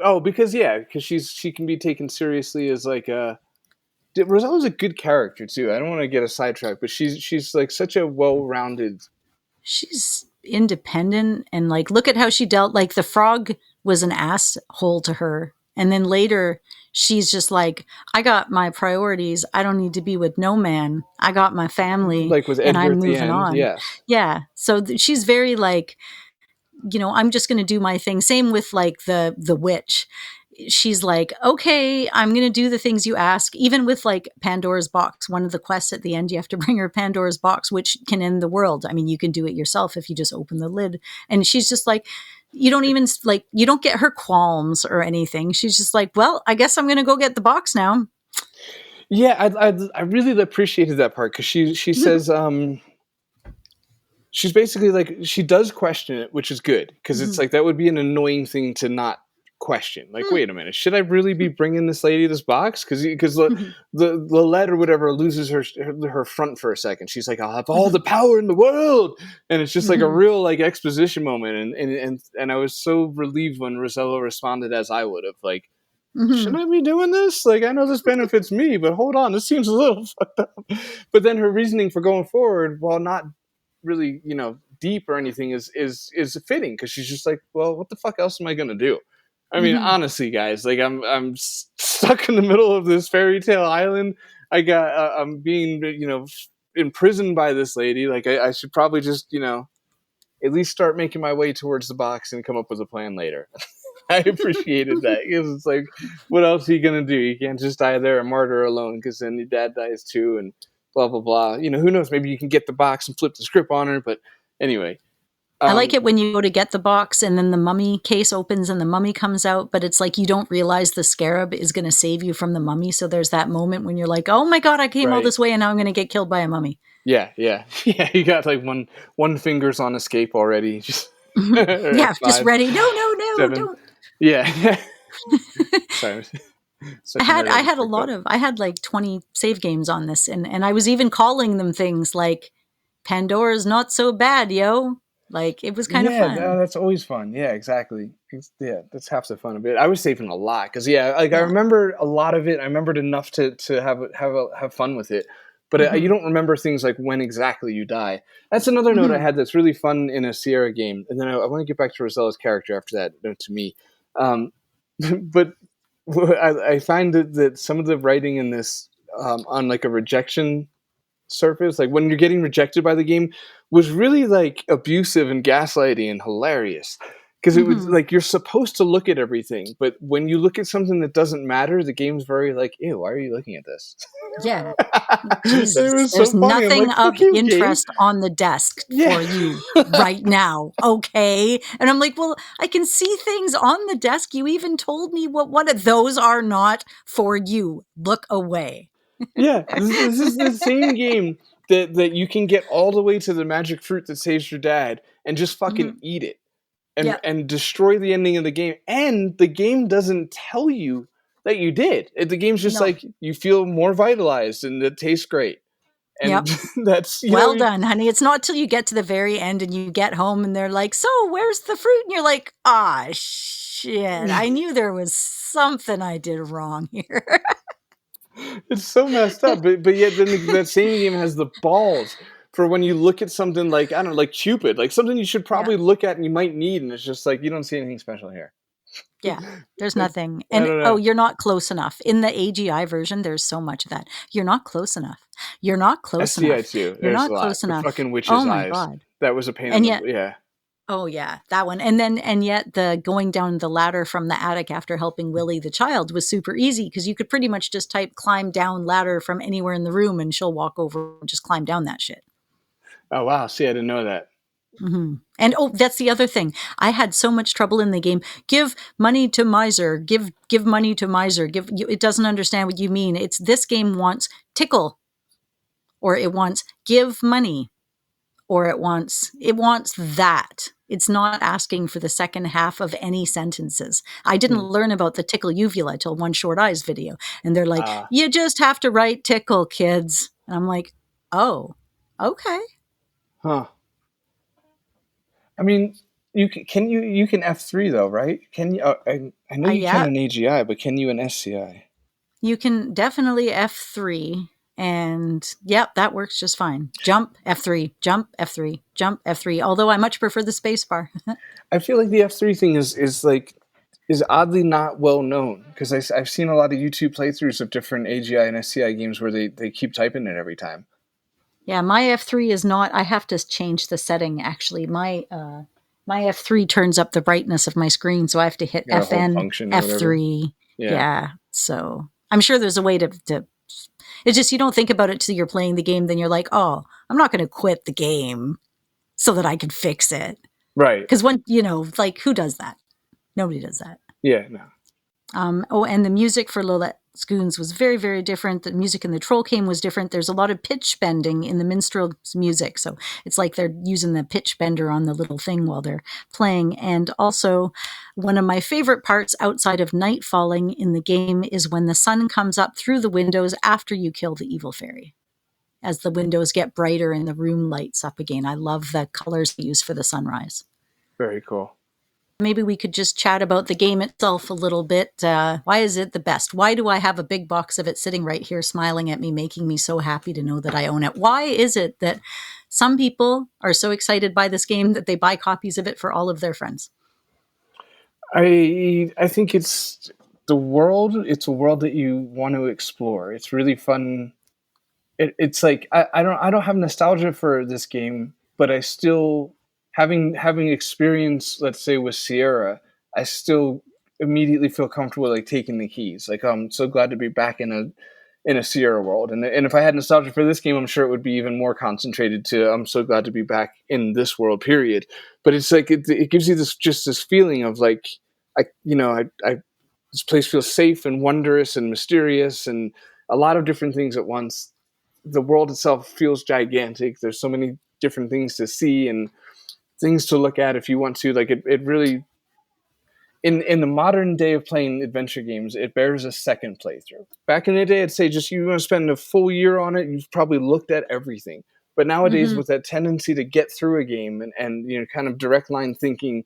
Oh, because she can be taken seriously as like a. Rosella's a good character too. I don't want to get a sidetrack, but she's like such a well-rounded.
She's independent, and like look at how she dealt. Like the frog was an asshole to her, and then later she's just like, I got my priorities. I don't need to be with no man. I got my family
Like with
and
Edgar
I'm
at the
moving
end,
on.
yes.
Yeah. So she's very like, I'm just going to do my thing. Same with like the witch. She's like, okay, I'm going to do the things you ask. Even with like Pandora's box, one of the quests at the end, you have to bring her Pandora's box, which can end the world. I mean, you can do it yourself if you just open the lid. And she's just like, you don't even like, you don't get her qualms or anything. She's just like, well, I guess I'm going to go get the box now.
Yeah, I really appreciated that part because she says she's basically like she does question it, which is good because it's like that would be an annoying thing to not question. Like, wait a minute, should I really be bringing this lady this box? Because the lead or whatever loses her front for a second. She's like, I'll have all the power in the world, and it's just like a real like exposition moment. And I was so relieved when Rosello responded as I would have, like, should I be doing this? Like, I know this benefits me, but hold on, this seems a little fucked up. But then her reasoning for going forward, while not really, deep or anything, is fitting because she's just like, well, what the fuck else am I gonna do? I mean, honestly, guys, like I'm stuck in the middle of this fairy tale island. I'm being, imprisoned by this lady. Like, I should probably just, at least start making my way towards the box and come up with a plan later. I appreciated that because it's like, what else are you gonna do? You can't just die there a martyr alone because then your dad dies too, and blah blah blah. Who knows? Maybe you can get the box and flip the script on her. But anyway,
I like it when you go to get the box and then the mummy case opens and the mummy comes out, but it's like you don't realize the scarab is going to save you from the mummy. So there's that moment when you're like, oh my God, I came all this way and now I'm going to get killed by a mummy.
Yeah. You got like one finger's on escape already. Just
yeah, just ready. No,
7.
don't.
Yeah. Sorry.
I had like 20 save games on this, and I was even calling them things like Pandora's not so bad, yo. Like, it was kind of fun.
Yeah, that's always fun. Yeah, exactly. That's half the fun of it. I was saving a lot because I remember a lot of it. I remembered enough to have fun with it. But you don't remember things like when exactly you die. That's another note I had that's really fun in a Sierra game. And then I want to get back to Rosella's character after that, to me. But I find that some of the writing in this on like a rejection surface, like when you're getting rejected by the game, was really like abusive and gaslighty and hilarious. Because it was like you're supposed to look at everything, but when you look at something that doesn't matter, the game's very like, ew, why are you looking at this?
Yeah. Jesus. There's nothing of interest on the desk for you right now. Okay. And I'm like, well, I can see things on the desk. You even told me what those are not for you. Look away.
Yeah. This is the same game that you can get all the way to the magic fruit that saves your dad and just fucking eat it. And destroy the ending of the game. And the game doesn't tell you that you did. The game's just like, you feel more vitalized and it tastes great. And that's,
well done, honey. It's not till you get to the very end and you get home and they're like, so where's the fruit? And you're like, ah, shit. I knew there was something I did wrong here.
It's so messed up. But yet then that same game has the balls for when you look at something like, I don't know, like Cupid, like something you should probably look at and you might need, and it's just like, you don't see anything special here.
Yeah, there's nothing. And you're not close enough. In the AGI version, there's so much of that. You're not close enough. You're not close enough.
Too.
You're not close enough.
The fucking witch's eyes.
Oh my God.
That was a pain in the
Oh yeah, that one. And yet the going down the ladder from the attic after helping Willie the child was super easy because you could pretty much just type climb down ladder from anywhere in the room and she'll walk over and just climb down that shit.
Oh, wow. See, I didn't know that.
And that's the other thing. I had so much trouble in the game. Give money to miser. Give money to miser. It doesn't understand what you mean. It's this game wants tickle, or it wants give money, or it wants that. It's not asking for the second half of any sentences. I didn't learn about the tickle uvula till One Short Eyes video, and they're like, you just have to write tickle, kids. And I'm like, oh, okay.
Huh. I mean, you can F3 though, right? Can you? I know you can in AGI, but can you in SCI?
You can definitely F3, and that works just fine. Jump F3, jump F3, jump F3. Although I much prefer the space bar.
I feel like the F3 thing is like is oddly not well known, because I've seen a lot of YouTube playthroughs of different AGI and SCI games where they keep typing it every time.
Yeah, my F3 is not. I have to change the setting. Actually, my F3 turns up the brightness of my screen, so I have to hit
Got a whole
FN
function or whatever.
F3.
Yeah.
Yeah, so I'm sure there's a way to. It's just you don't think about it till you're playing the game. Then you're like, oh, I'm not going to quit the game so that I can fix it.
Right.
Because like who does that? Nobody does that.
Yeah, no.
And the music for Lolette Scoons was very, very different. The music in the Troll Came was different. There's a lot of pitch bending in the minstrel's music. So it's like they're using the pitch bender on the little thing while they're playing. And also, one of my favorite parts outside of night falling in the game is when the sun comes up through the windows after you kill the evil fairy. As the windows get brighter and the room lights up again. I love the colors they use for the sunrise.
Very cool.
Maybe we could just chat about the game itself a little bit. Why is it the best? Why do I have a big box of it sitting right here smiling at me, making me so happy to know that I own it? Why is it that some people are so excited by this game that they buy copies of it for all of their friends?
I think it's the world. It's a world that you want to explore. It's really fun. It's like I don't have nostalgia for this game, but I still having experience, let's say, with Sierra, I still immediately feel comfortable like taking the keys. Like, I'm so glad to be back in a Sierra world. And if I had nostalgia for this game, I'm sure it would be even more concentrated to I'm so glad to be back in this world, period. But it's like it gives you this feeling of like this place feels safe and wondrous and mysterious and a lot of different things at once. The world itself feels gigantic. There's so many different things to see and things to look at if you want to. Like it really in the modern day of playing adventure games, it bears a second playthrough. Back in the day, I'd say just you want to spend a full year on it, you've probably looked at everything. But nowadays, with that tendency to get through a game and kind of direct line thinking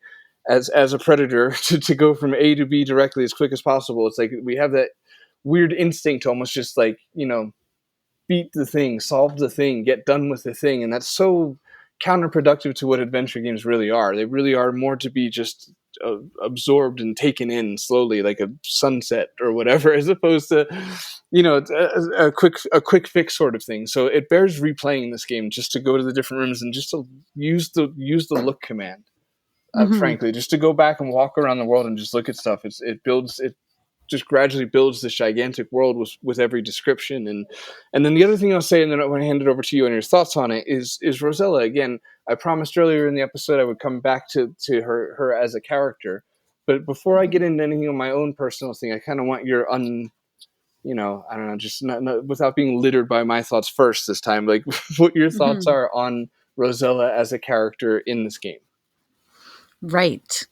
as a predator to go from A to B directly as quick as possible, it's like we have that weird instinct to almost just like beat the thing, solve the thing, get done with the thing. And that's so counterproductive to what adventure games really are. They really are more to be just absorbed and taken in slowly, like a sunset or whatever, as opposed to, a quick fix sort of thing. So it bears replaying this game just to go to the different rooms and just to use the look command. Frankly, just to go back and walk around the world and just look at stuff. It just gradually builds this gigantic world with every description. And then the other thing I'll say, and then I want to hand it over to you and your thoughts on it, is Rosella. Again, I promised earlier in the episode I would come back to her as a character. But before I get into anything on my own personal thing, I kind of want your I don't know, just not, without being littered by my thoughts first this time, like what your thoughts are on Rosella as a character in this game.
Right.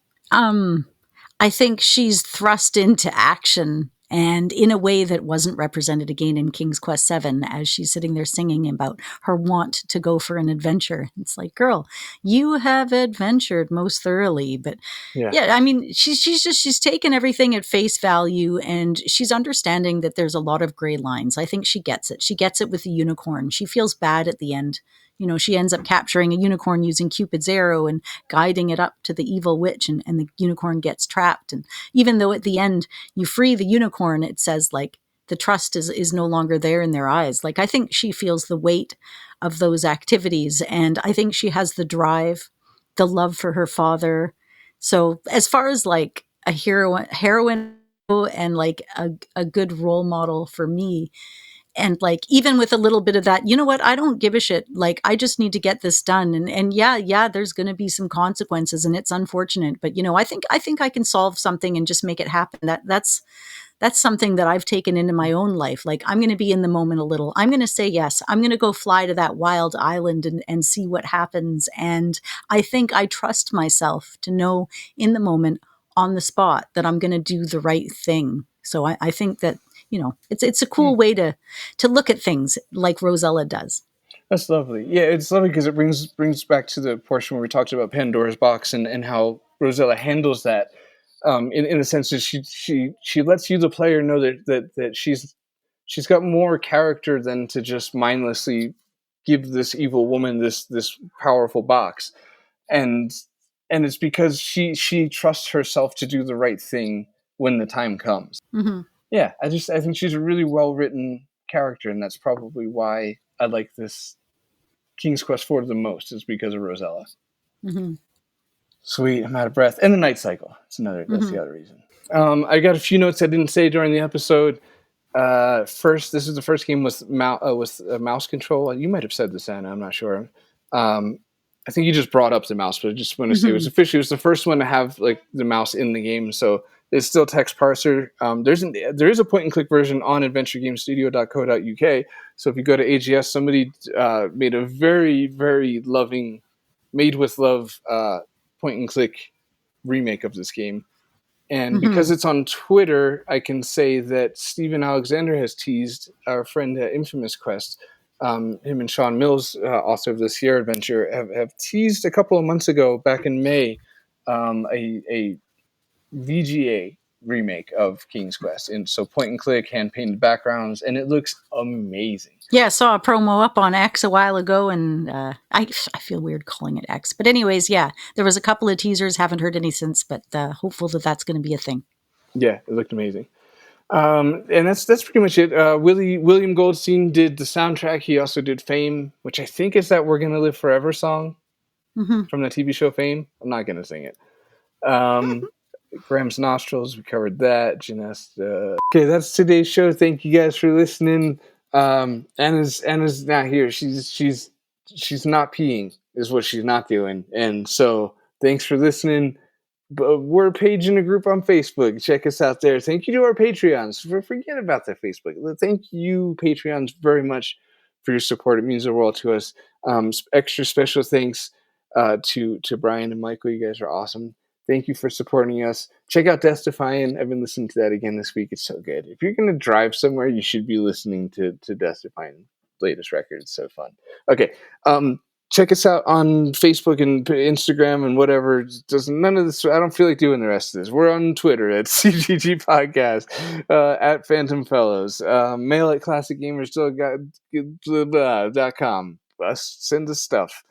I think she's thrust into action and in a way that wasn't represented again in King's Quest VII, as she's sitting there singing about her want to go for an adventure. It's like, girl, you have adventured most thoroughly. But yeah, I mean, she's taken everything at face value and she's understanding that there's a lot of gray lines. I think she gets it. She gets it with the unicorn. She feels bad at the end. She ends up capturing a unicorn using Cupid's arrow and guiding it up to the evil witch, and the unicorn gets trapped. And even though at the end you free the unicorn, it says like the trust is no longer there in their eyes. Like I think she feels the weight of those activities, and I think she has the drive, the love for her father. So as far as like a heroine and like a good role model for me, and like, even with a little bit of that, you know what? I don't give a shit. Like, I just need to get this done. And yeah, there's going to be some consequences and it's unfortunate, but I think I can solve something and just make it happen. That's something that I've taken into my own life. Like, I'm going to be in the moment a little. I'm going to say yes. I'm going to go fly to that wild island and see what happens. And I think I trust myself to know in the moment, on the spot, that I'm going to do the right thing. So I think that, it's a cool way to look at things like Rosella does. That's
lovely. Yeah, it's lovely because it brings back to the portion where we talked about Pandora's box and how Rosella handles that. In the sense that she lets you, the player, know that she's got more character than to just mindlessly give this evil woman this powerful box. And and it's because she trusts herself to do the right thing when the time comes.
Mm-hmm.
Yeah, I think she's a really well written character, and that's probably why I like this King's Quest IV the most, is because of Rosella.
Mm-hmm.
Sweet, I'm out of breath. And the Night Cycle. That's the other reason. I got a few notes I didn't say during the episode. First, this is the first game with mouse control. You might have said this, Anna. I'm not sure. I think you just brought up the mouse, but I just want to say it was the first one to have like the mouse in the game. So it's still text parser. There is a point and click version on adventuregamestudio.co.uk. So if you go to AGS, somebody made a very, very loving, made with love point and click remake of this game. And because it's on Twitter, I can say that Steven Alexander has teased our friend at Infamous Quest. Him and Sean Mills, author of the Sierra Adventure, have teased a couple of months ago, back in May, a VGA remake of King's Quest. And so point and click, hand painted backgrounds, and it looks amazing.
Yeah, I saw a promo up on X a while ago, and I feel weird calling it X. But anyways, yeah, there was a couple of teasers. Haven't heard any since, but hopeful that that's going to be a thing.
Yeah, it looked amazing. And that's pretty much it. William Goldstein did the soundtrack. He also did Fame, which I think is that We're Gonna Live Forever song from the TV show Fame. I'm not going to sing it. Graham's Nostrils, we covered that. Janesta. Okay, that's today's show. Thank you guys for listening. Anna's not here. She's not peeing, is what she's not doing. And so thanks for listening. But we're a page in a group on Facebook. Check us out there. Thank you to our Patreons. Forget about that Facebook. Thank you, Patreons, very much for your support. It means the world to us. Extra special thanks to Brian and Michael. You guys are awesome. Thank you for supporting us. Check out Death Defying. I've been listening to that again this week. It's so good. If you're going to drive somewhere, you should be listening to Death Defying latest record. It's so fun. Okay. Check us out on Facebook and Instagram and whatever. None of this. I don't feel like doing the rest of this. We're on Twitter at CGG Podcast, at Phantom Fellows, mail at classicgamersstill.com. Send us stuff.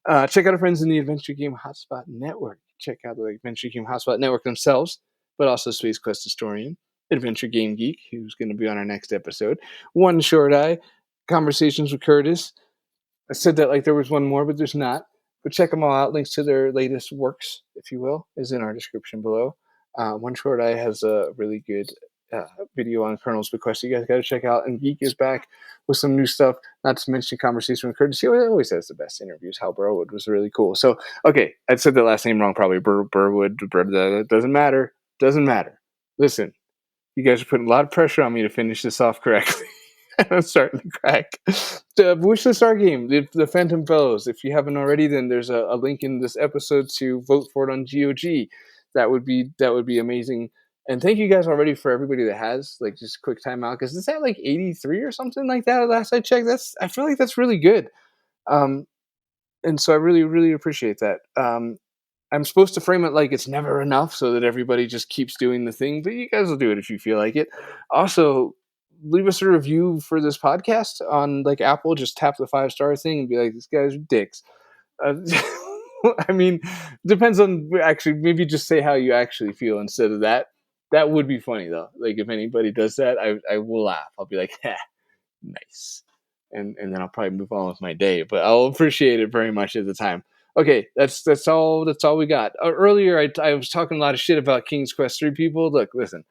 Check out our friends in the Adventure Game Hotspot Network. Check out the Adventure Game Hotspot Network themselves, but also Space Quest Historian, Adventure Game Geek, who's going to be on our next episode, One Short Eye, Conversations with Curtis. I said that like there was one more, but there's not. But check them all out. Links to their latest works, if you will, is in our description below. One Short Eye has a really good video on Colonel's Bequest you guys got to check out. And Geek is back with some new stuff, not to mention Conversation with Curtis. He always has the best interviews. Hal Burwood was really cool. So, okay, I said the last name wrong probably. Burwood, doesn't matter. Doesn't matter. Listen, you guys are putting a lot of pressure on me to finish this off correctly. I'm starting to crack. The wishlist our game, the Phantom Fellows. If you haven't already, then there's a link in this episode to vote for it on GOG. That would be amazing. And thank you guys already for everybody that has, like, just quick time out, because it's at like 83 or something like that last I checked. I feel like that's really good. And so I really, really appreciate that. I'm supposed to frame it like it's never enough so that everybody just keeps doing the thing, but you guys will do it if you feel like it. Also, leave us a review for this podcast on like Apple. Just tap the 5-star thing and be like, "These guys are dicks." I mean, depends on actually. Maybe just say how you actually feel instead of that. That would be funny though. Like if anybody does that, I will laugh. I'll be like, "Ha, nice," and then I'll probably move on with my day. But I'll appreciate it very much at the time. Okay, that's all we got. Earlier, I was talking a lot of shit about King's Quest 3 people. Look, listen,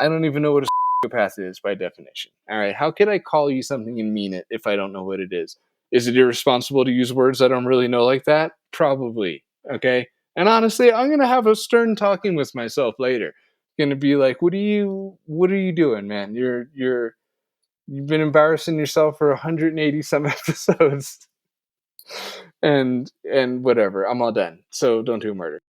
I don't even know what a psychopath is by definition. All right, how could I call you something and mean it if I don't know what it is? Is it irresponsible to use words I don't really know like that? Probably. Okay, and honestly, I'm gonna have a stern talking with myself later. Gonna be like, what are you doing, man? You've been embarrassing yourself for 180 some episodes. And whatever, I'm all done. So don't do murder.